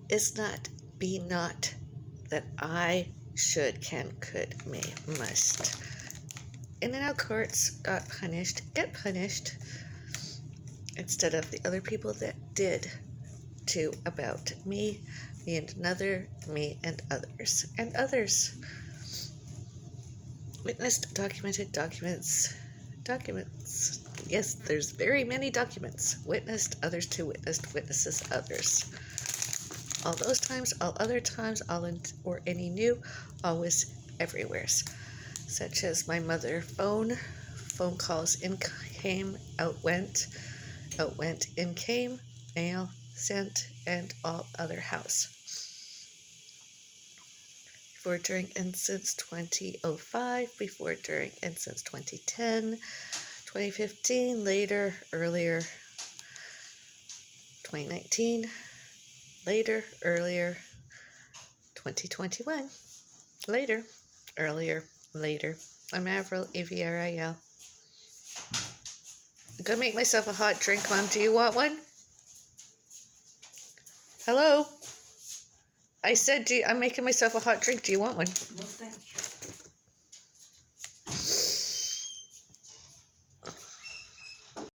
is not, be not, that I should, can, could, may, must. In and out courts got punished, get punished, instead of the other people that did to about me and another, me and others. And others. Witnessed, documented, documents. Yes, there's very many documents. Witnessed, others to witnessed, witnesses, others. All those times, all other times, all in, or any new, always, everywheres. Such as my mother phone calls in came, out went, in came, mail, sent, and all other house. Before, during, and since 2005, before, during, and since 2010, 2015, later, earlier, 2019, later, earlier, 2021, later, earlier, later. I'm Avril, Avril. I'm gonna make myself a hot drink, Mom. Do you want one? Hello? I said, I'm making myself a hot drink. Do you want one? No, thank you.